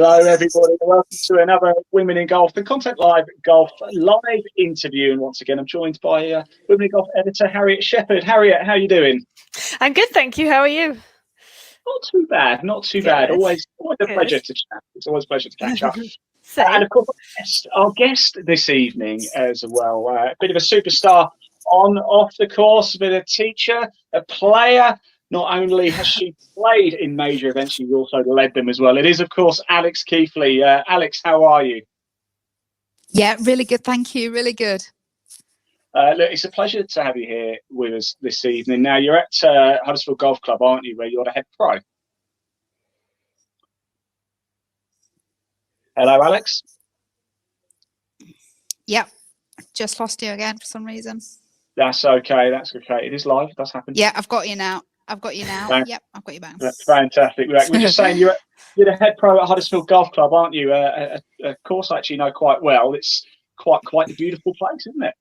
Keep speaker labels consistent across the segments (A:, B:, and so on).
A: Hello, everybody. Welcome to another Women in Golf, the Content Live Golf live interview. And once again, I'm joined by Women in Golf editor Harriet Shephard. Harriet, how are you doing?
B: I'm good, thank you. How are you?
A: Not too bad, not too bad. Always a pleasure to chat. It's always a pleasure to catch up. And of course, our guest this evening as well, a bit of a superstar off the course, a bit of a teacher, a player. Not only has she played in major events, she's also led them as well. It is, of course, Alex Keighley. Alex, how are you?
C: Yeah, really good. Thank you. Really good.
A: Look, it's a pleasure to have you here with us this evening. Now, you're at Huddersfield Golf Club, aren't you, where you're the head pro? Hello, Alex.
C: Yep. Just lost you again for some reason.
A: That's okay. That's okay. It is live. It does happen.
C: Yeah, I've got you now. Yep, I've got you back.
A: That's fantastic. We're just saying you're the head pro at Huddersfield Golf Club, aren't you? A course I actually know quite well. It's quite a beautiful place, isn't it?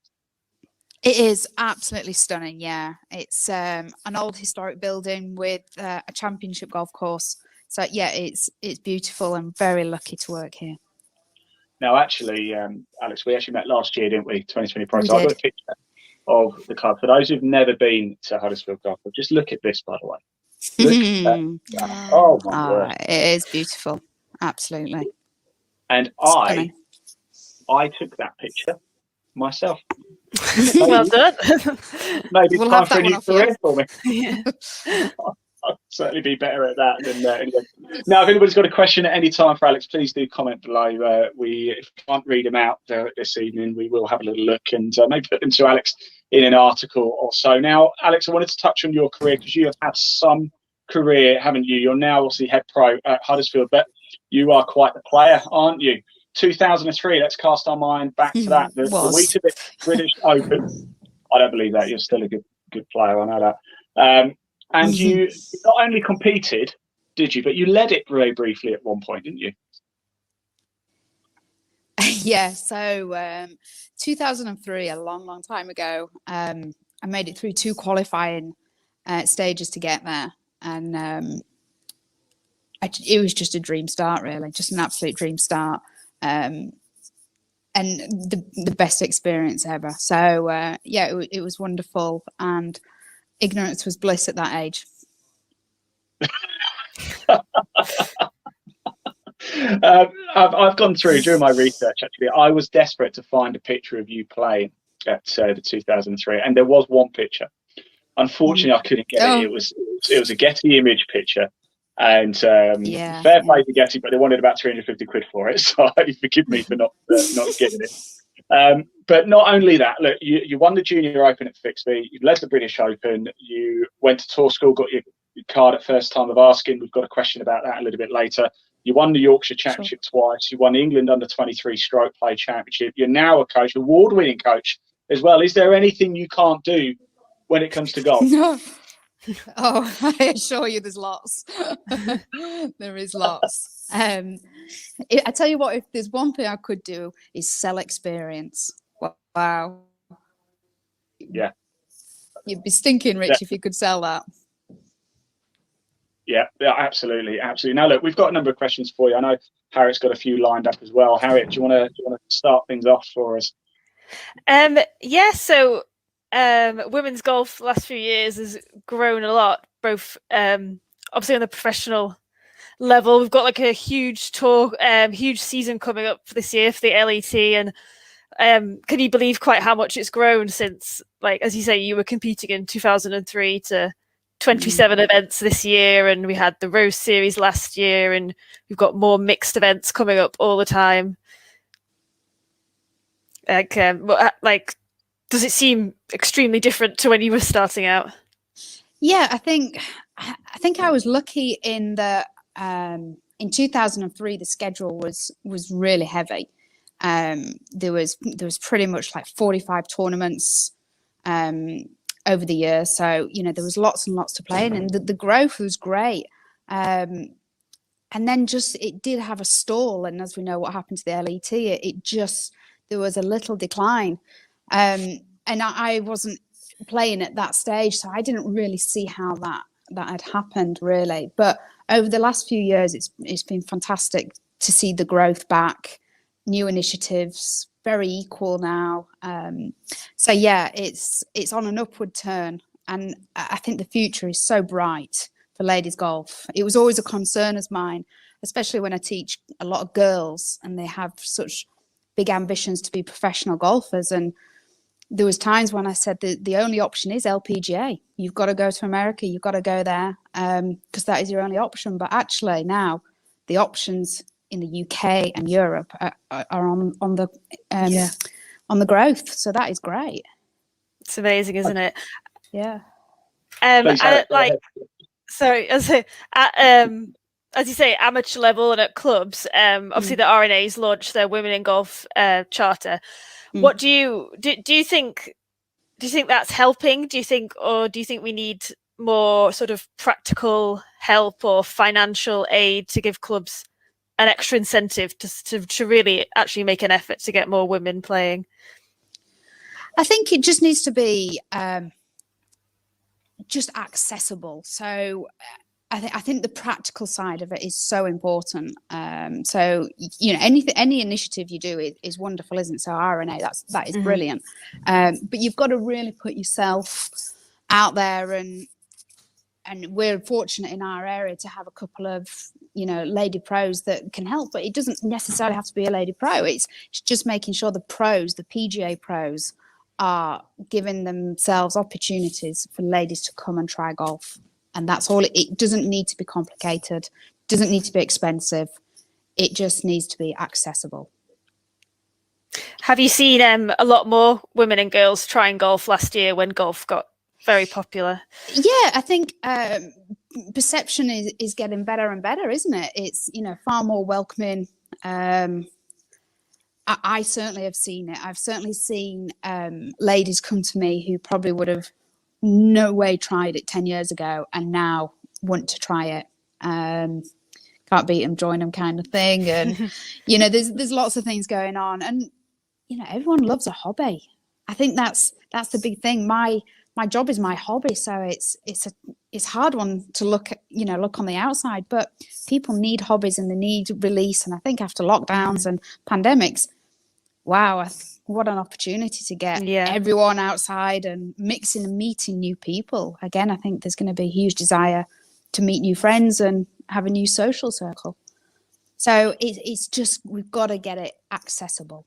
C: It is absolutely stunning. Yeah, it's an old historic building with a championship golf course. So yeah, it's beautiful. I'm very lucky to work here.
A: Now, actually, Alex, we actually met last year, didn't we? 2020 Pro. So I've got a picture of the club. For those who've never been to Huddersfield Golf Club, just look at this, by the way. Look at that. Oh my word!
C: It is beautiful, absolutely.
A: And I took that picture myself.
B: Well done.
A: Maybe
C: we'll
A: time
C: have
A: for a new career for me.
B: Yeah.
A: I'll certainly be better at that than anyway. Now, if anybody's got a question at any time for Alex, please do comment below. If we can't read them out this evening, we will have a little look and maybe put them to Alex in an article or so. Now, Alex, I wanted to touch on your career because you have had some career, haven't you? You're now obviously head pro at Huddersfield, but you are quite the player, aren't you? 2003, let's cast our mind back to that. The Weetabix British Open. I don't believe that. You're still a good player. I know that. And you not only competed, did you, but you led it very briefly at one point, didn't you?
C: Yeah. So 2003, a long time ago, I made it through 2 qualifying stages to get there. And it was just a dream start, really, just an absolute dream start. And the best experience ever. So yeah, it was wonderful, and ignorance was bliss at that age.
A: I've gone through during my research. Actually, I was desperate to find a picture of you playing at the 2003, and there was one picture. Unfortunately, I couldn't get it. It was a Getty image picture. And fair play to Getty, but they wanted about 350 quid for it. So forgive me for not getting it. But not only that, look, you won the Junior Open at Fixby. You led the British Open. You went to tour school, got your card at first time of asking. We've got a question about that a little bit later. You won the Yorkshire Championship twice. You won the England Under-23 Stroke Play Championship. You're now a coach, award-winning coach as well. Is there anything you can't do when it comes to golf?
C: No. Oh, I assure you there's lots. There is lots. I tell you what, if there's one thing I could do is sell experience. Wow.
A: Yeah.
C: You'd be stinking rich if you could sell that.
A: Yeah, absolutely. Now, look, we've got a number of questions for you. I know Harriet's got a few lined up as well. Harriet, do you want to start things off for us?
B: Yeah, so women's golf the last few years has grown a lot, both obviously on the professional level. We've got like a huge tour, huge season coming up for this year for the LET, and can you believe quite how much it's grown since, like, as you say, you were competing in 2003 to 27 events this year, and we had the Rose Series last year, and we've got more mixed events coming up all the time. Like, does it seem extremely different to when you were starting out?
C: Yeah, I think I was lucky in that in 2003 the schedule was really heavy. There was pretty much like 45 tournaments over the year, so there was lots and lots to play in, and the growth was great. And then just it did have a stall, and as we know what happened to the LET, it just there was a little decline. And I wasn't playing at that stage, so I didn't really see how that had happened, really. But over the last few years, it's been fantastic to see the growth back, new initiatives, very equal now. So yeah, it's on an upward turn, and I think the future is so bright for ladies golf. It was always a concern of mine, especially when I teach a lot of girls and they have such big ambitions to be professional golfers. And there was times when I said that the only option is LPGA. You've got to go to America, you've got to go there, because that is your only option. But actually now the options in the UK and Europe are on the growth. So that is great.
B: It's amazing, isn't it?
C: Yeah.
B: Sorry, as you say, amateur level and at clubs, obviously the RNA's launched their Women in Golf charter. What do you think? Do you think that's helping? Do you think we need more sort of practical help or financial aid to give clubs an extra incentive to really actually make an effort to get more women playing?
C: I think it just needs to be just accessible. So I think the practical side of it is so important. So any initiative you do is wonderful, isn't it? So RNA, that is brilliant. But you've got to really put yourself out there, and we're fortunate in our area to have a couple of lady pros that can help. But it doesn't necessarily have to be a lady pro. It's just making sure the pros, the PGA pros, are giving themselves opportunities for ladies to come and try golf. And that's all. It doesn't need to be complicated, doesn't need to be expensive. It just needs to be accessible.
B: Have you seen a lot more women and girls trying golf last year when golf got very popular? Yeah,
C: I think perception is getting better and better, isn't it? It's far more welcoming. I certainly have seen it. I've certainly seen ladies come to me who probably would have no way tried it 10 years ago and now want to try it. Can't beat them, join them kind of thing. And, there's lots of things going on. And, everyone loves a hobby. I think that's the big thing. My job is my hobby. So it's hard one to look on the outside, but people need hobbies and they need release. And I think after lockdowns and pandemics, wow, what an opportunity to get everyone outside and mixing and meeting new people. Again, I think there's going to be a huge desire to meet new friends and have a new social circle. So it's just, we've got to get it accessible.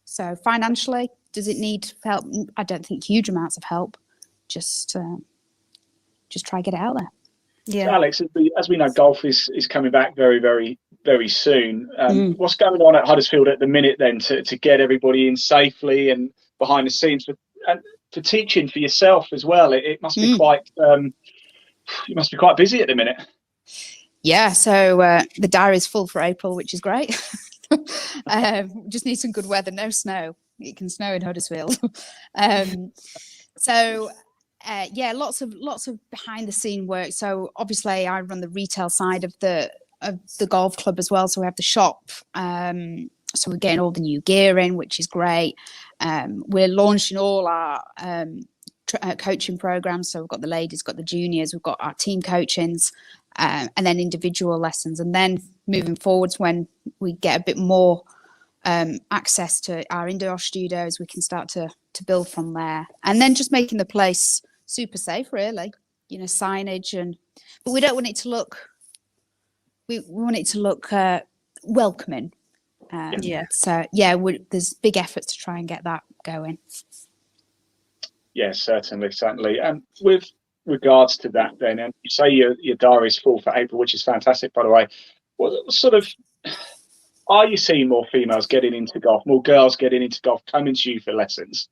C: So financially, does it need help? I don't think huge amounts of help. Just try to get it out there.
A: Yeah, so Alex, as we know, golf is coming back very, very, very soon. What's going on at Huddersfield at the minute then to get everybody in safely and behind the scenes for teaching for yourself as well? It must be quite you must be quite busy at the minute. Yeah, so the diary is full for April, which is great. Just need some good weather, no snow. It can snow in Huddersfield. Lots of behind the scene work. So obviously I run the retail side of the golf club as well. So we have the shop. So we're getting all the new gear in, which is great. We're launching all our coaching programs. So we've got the ladies, got the juniors, we've got our team coachings, and then individual lessons. And then moving forwards, when we get a bit more access to our indoor studios, we can start to build from there. And then just making the place super safe, really, signage, but we don't want it to look, we want it to look welcoming. So there's big efforts to try and get that going. Yes, certainly. And with regards to that then, and you say your diary is full for April, which is fantastic, by the way. What sort of, are you seeing more females getting into golf, more girls getting into golf, coming to you for lessons?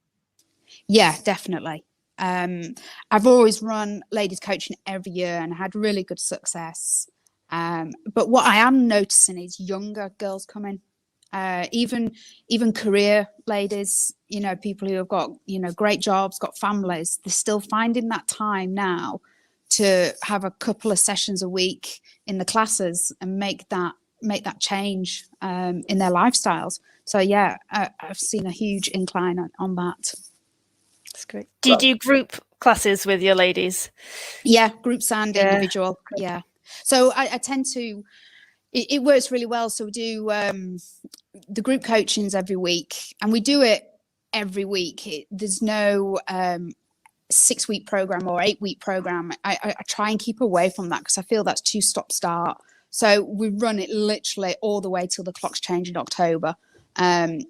A: Yeah, definitely. I've always run ladies coaching every year and had really good success. But what I am noticing is younger girls coming, even career ladies, people who have got, great jobs, got families, they're still finding that time now to have a couple of sessions a week in the classes and make that change in their lifestyles. So yeah, I've seen a huge incline on that. That's great. Do you do group classes with your ladies? Yeah, groups and individual. Yeah. So I tend to,
C: It works really well. So we do the group coachings every week, and we do it every week. There's no 6-week program or 8-week program. I try and keep away from that because I feel that's too stop-start. So we run it literally all the way till the clocks change in October, and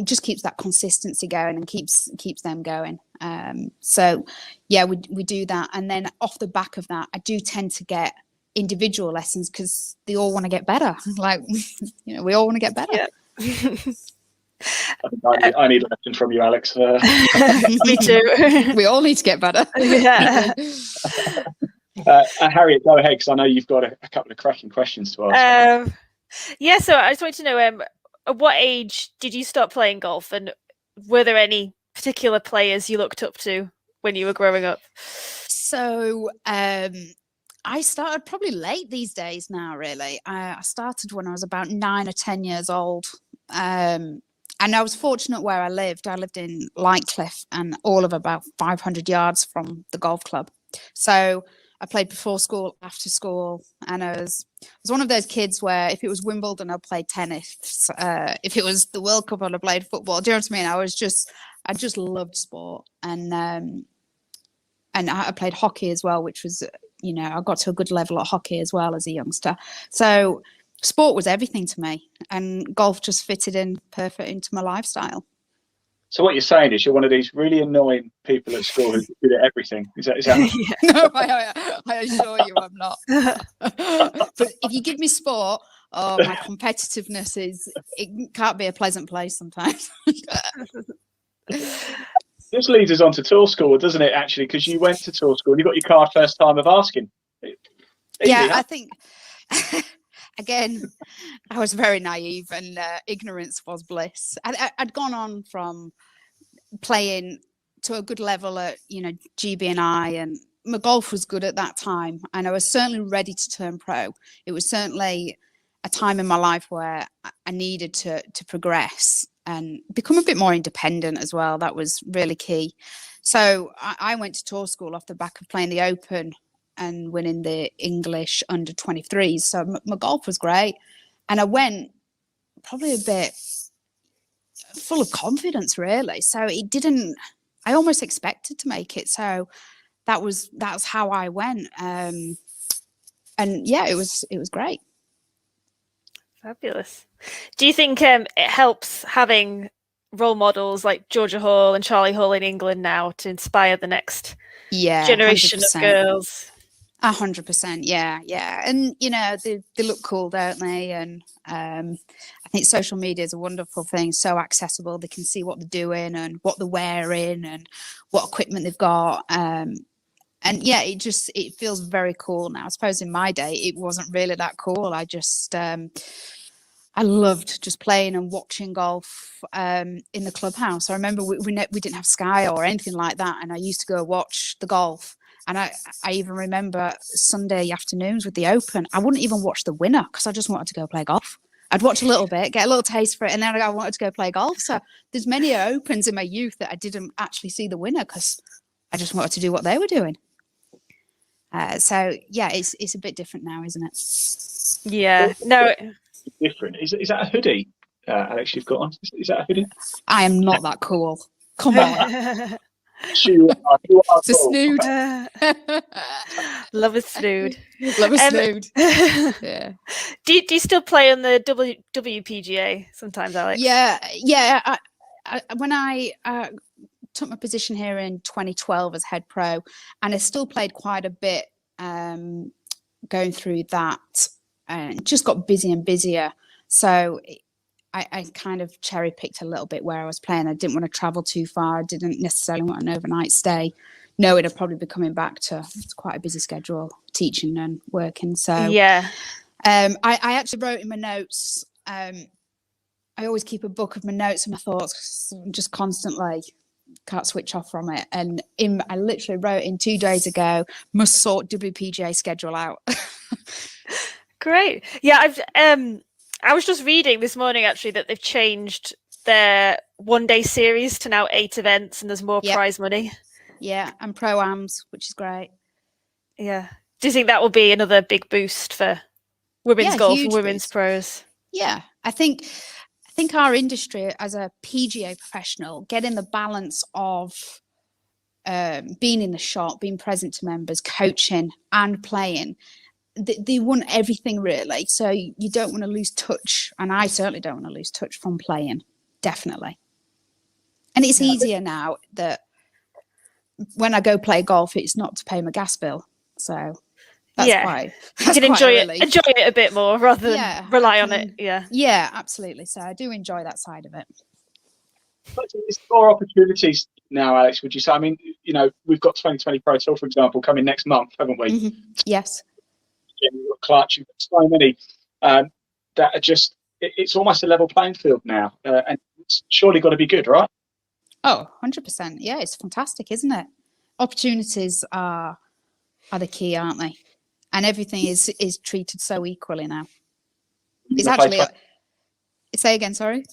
C: just keeps that consistency going and keeps them going. So yeah, we do that, and then off the back of that, I do tend to get individual lessons because they all want to get better. Like, you know, we all want to get better.
B: Yeah.
A: I need a lesson from you, Alex.
B: Me too.
C: We all need to get better.
B: Yeah.
A: Harriet, go ahead, because I know you've got a couple of cracking questions to ask.
B: Yeah, so I just wanted to know, at what age did you start playing golf, and were there any particular players you looked up to when you were growing up? So
C: I started probably late these days now, really. I started when I was about 9 or 10 years old. And I was fortunate where I lived. I lived in Lightcliffe, and all of about 500 yards from the golf club. So I played before school, after school, and I was one of those kids where if it was Wimbledon, I played tennis. If it was the World Cup, I'd played football. Do you know what I mean? I just loved sport, and I played hockey as well, which was, you know, I got to a good level at hockey as well as a youngster. So sport was everything to me, and golf just fitted in perfect into my lifestyle.
A: So what you're saying is you're one of these really annoying people at school who's good at everything. Is that?
C: Yeah. No, I assure you I'm not. But if you give me sport, my competitiveness it can't be a pleasant place sometimes.
A: This leads us on to tour school, doesn't it, actually? Because you went to tour school and you got your card first time of asking.
C: Yeah, I think, again, I was very naive, and ignorance was bliss. I'd gone on from playing to a good level at, you know, GB&I, and my golf was good at that time, and I was certainly ready to turn pro. It was certainly a time in my life where I needed to progress and become a bit more independent as well. That was really key. So I went to tour school off the back of playing the Open and winning the English under 23s. So my golf was great. And I went probably a bit full of confidence, really. So I almost expected to make it. So that's how I went. And yeah, it was great.
B: Fabulous. Do you think it helps having role models like Georgia Hall and Charlie Hall in England now to inspire the next generation 100%. Of girls?
C: 100%, yeah. And, you know, they look cool, don't they? And I think social media is a wonderful thing, so accessible. They can see what they're doing and what they're wearing and what equipment they've got. And yeah, it feels very cool now. I suppose in my day, it wasn't really that cool. I just, I loved just playing and watching golf in the clubhouse. I remember we didn't have Sky or anything like that, and I used to go watch the golf. And I even remember Sunday afternoons with the Open, I wouldn't even watch the winner because I just wanted to go play golf. I'd watch a little bit, get a little taste for it, and then I wanted to go play golf. So there's many Opens in my youth that I didn't actually see the winner because I just wanted to do what they were doing. So yeah, it's a bit different now, isn't it?
B: Yeah, no,
A: different. Is that a hoodie, Alex? You've got on? Is that a hoodie?
C: I am not that cool. Come on.
A: You are
C: it's a snood.
B: Love a snood.
C: Love a snood. Yeah.
B: Do you still play on the WPGA sometimes, Alex?
C: Yeah. When I took my position here in 2012 as head pro, and I still played quite a bit going through that, and just got busy and busier. So I kind of cherry picked a little bit where I was playing. I didn't want to travel too far. I didn't necessarily want an overnight stay, knowing I'd probably be coming back to quite a busy schedule, teaching and working. So
B: yeah,
C: I actually wrote in my notes. I always keep a book of my notes and my thoughts, just constantly can't switch off from it. And I literally wrote in 2 days ago, must sort WPGA schedule out.
B: Great. Yeah, I was just reading this morning actually that they've changed their one-day series to now 8 events, and there's more prize money.
C: Yeah, and pro-ams, which is great.
B: Yeah. Do you think that will be another big boost for women's golf and
C: huge
B: women's
C: boost.
B: pros.
C: Yeah, I think our industry as a PGA professional, getting the balance of being in the shop, being present to members, coaching and playing, they want everything really. So you don't want to lose touch, and I certainly don't want to lose touch from playing, definitely. And it's easier now that when I go play golf, it's not to pay my gas bill. So that's
B: you can enjoy it a bit more rather than rely on it.
C: Yeah, absolutely. So I do enjoy that side of it.
A: But there's more opportunities now, Alex, would you say? I mean, you know, we've got 2020 Pro Tour, for example, coming next month, haven't we?
C: Mm-hmm. Yes.
A: You've got Clutch, you've got so many that are just, it's almost a level playing field now. And it's surely got to be good, right?
C: Oh, 100%. Yeah, it's fantastic, isn't it? Opportunities are the key, aren't they? And everything is treated so equally now. It's actually... Say again, sorry?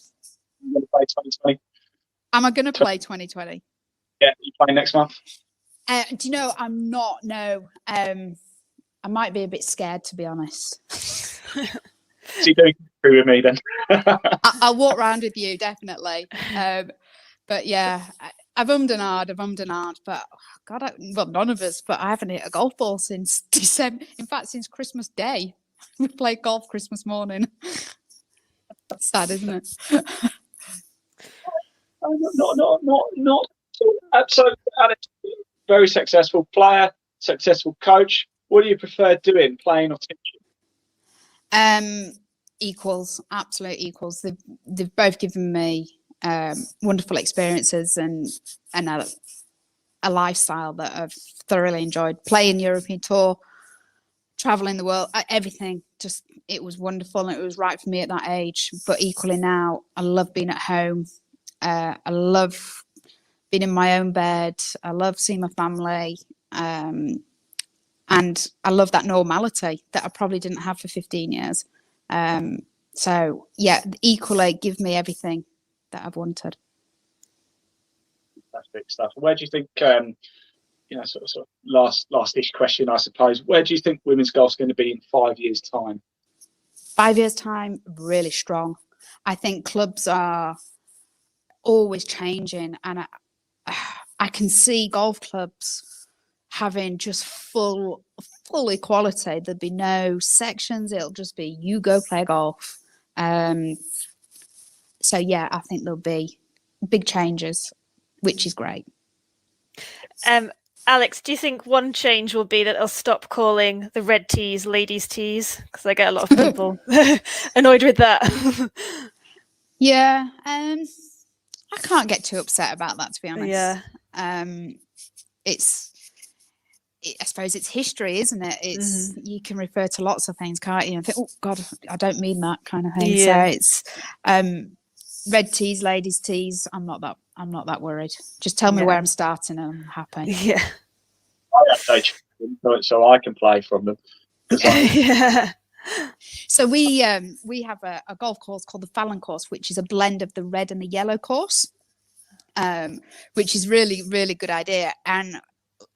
A: You're going to play 2020?
C: Am I going to play 2020?
A: Yeah, you playing next month?
C: Do you know, I'm not, no. I might be a bit scared, to be honest.
A: So you're doing through with me then?
C: I'll walk around with you, definitely. But yeah, I've ummed and ahed, but God, well, none of us, but I haven't hit a golf ball since December. In fact, since Christmas Day. We played golf Christmas morning. That's sad, isn't it?
A: Not. So, Alex, very successful player, successful coach. What do you prefer doing, playing or teaching?
C: Equals, absolute equals. They've both given me wonderful experiences and a lifestyle that I've thoroughly enjoyed. Playing European Tour, traveling the world, everything. Just, it was wonderful and it was right for me at that age. But equally now, I love being at home. I love being in my own bed. I love seeing my family. And I love that normality that I probably didn't have for 15 years. So yeah, equally give me everything that I've wanted.
A: That's big stuff. Where do you think, you know, sort of last-ish question, I suppose, where do you think women's golf's going to be in 5 years' time?
C: 5 years' time, really strong. I think clubs are always changing, and I can see golf clubs having just full equality. There'd be no sections. It'll just be you go play golf. So yeah, I think there'll be big changes, which is great.
B: Alex, do you think one change will be that they'll stop calling the red tees ladies' tees? Because I get a lot of people annoyed with that.
C: Yeah, I can't get too upset about that, to be honest.
B: Yeah.
C: I suppose it's history, isn't it? It's you can refer to lots of things, can't you? And think, oh God, I don't mean that kind of thing.
B: Yeah.
C: So it's red tees, ladies' tees. I'm not that worried. Just tell me where I'm starting and I'm happy.
B: Yeah.
A: I update them so I can play from them.
B: Yeah.
C: So we have a golf course called the Fallon course, which is a blend of the red and the yellow course, which is really, really good idea. And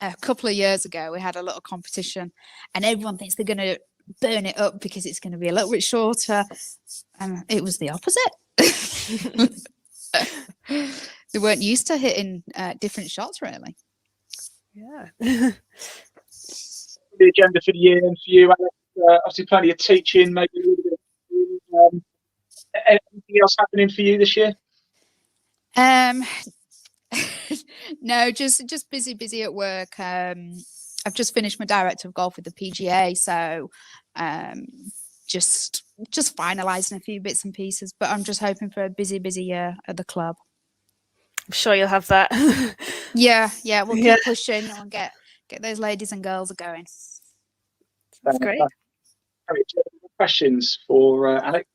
C: a couple of years ago, we had a little competition and everyone thinks they're going to burn it up because it's going to be a little bit shorter. And it was the opposite. They weren't used to hitting different shots, really.
B: Yeah.
A: The agenda for the year and for you, Alex, obviously plenty of teaching, maybe a little bit. Anything else happening for you this year?
C: No, just busy at work. I've just finished my director of golf with the PGA, so just finalising a few bits and pieces. But I'm just hoping for a busy year at the club.
B: I'm sure you'll have that.
C: Yeah, we'll keep pushing and get those ladies and girls going.
B: That's great.
A: Harriet, do you have any questions for Alex?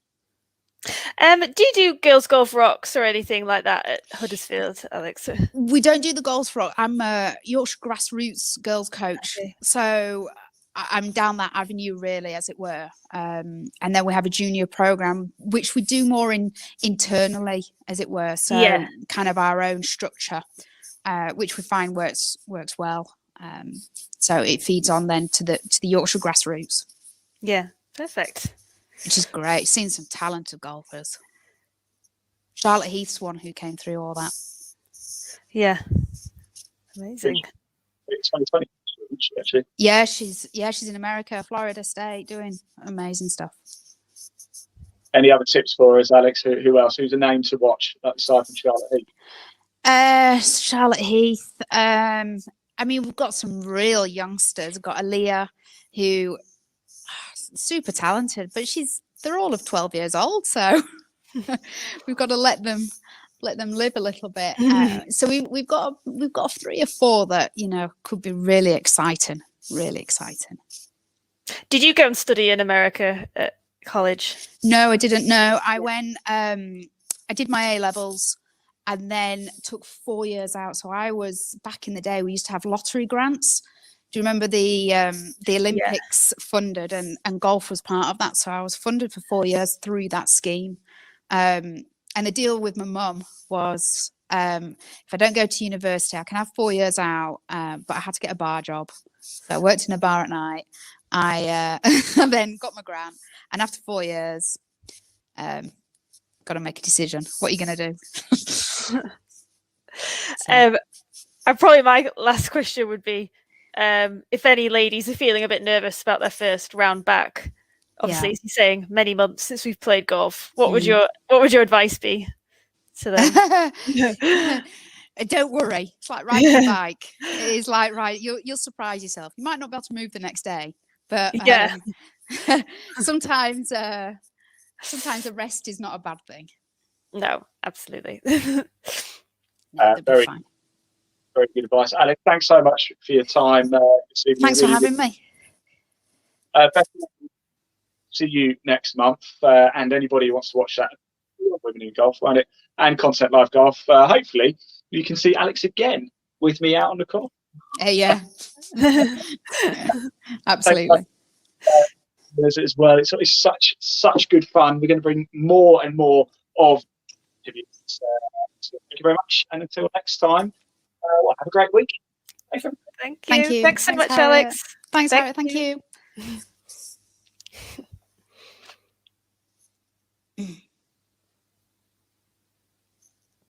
B: Do you do girls golf rocks or anything like that at Huddersfield, Alex?
C: We don't do the golf rock. I'm a Yorkshire grassroots girls coach, so I'm down that avenue, really, as it were. And then we have a junior program, which we do more internally, as it were. So kind of our own structure, which we find works well. So it feeds on then to the Yorkshire grassroots.
B: Yeah, perfect.
C: which is great. Seen some talented golfers. Charlotte Heath's one who came through all that.
B: Yeah, amazing.
A: 2020, actually.
C: Yeah, she's in America, Florida State, doing amazing stuff.
A: Any other tips for us, Alex? Who else? Who's a name to watch aside from Charlotte Heath?
C: Charlotte Heath. I mean, we've got some real youngsters. We've got Aaliyah, who super talented, but they're all of 12 years old, so we've got to let them live a little bit. So we've got 3 or 4 that could be really exciting.
B: Did you go and study in America at college?
C: No, I didn't. No, I went. I did my A-levels and then took 4 years out. So I was back in the day. We used to have lottery grants. Do you remember the Olympics funded and golf was part of that? So I was funded for 4 years through that scheme. And the deal with my mum was if I don't go to university, I can have 4 years out, but I had to get a bar job. So I worked in a bar at night. I then got my grant, and after 4 years, got to make a decision. What are you going to do?
B: Probably my last question would be, if any ladies are feeling a bit nervous about their first round back, obviously, as you're saying, many months since we've played golf, what would your advice be to them?
C: Don't worry. It's like riding a bike. It is like you'll surprise yourself. You might not be able to move the next day, but sometimes a rest is not a bad thing.
B: No, absolutely.
A: Very good advice, Alex. Thanks so much for your time.
C: Thanks for having me.
A: See you next month, and anybody who wants to watch that Women in Golf around it and Content Live Golf, hopefully you can see Alex again with me out on the course.
C: Yeah. Absolutely.
A: As well, it's such good fun. We're going to bring more and more of interviews. So thank you very much, and until next time, have a great week.
B: Thank you. Thanks so much, Alex.
C: Thanks, Harriet. Thank you.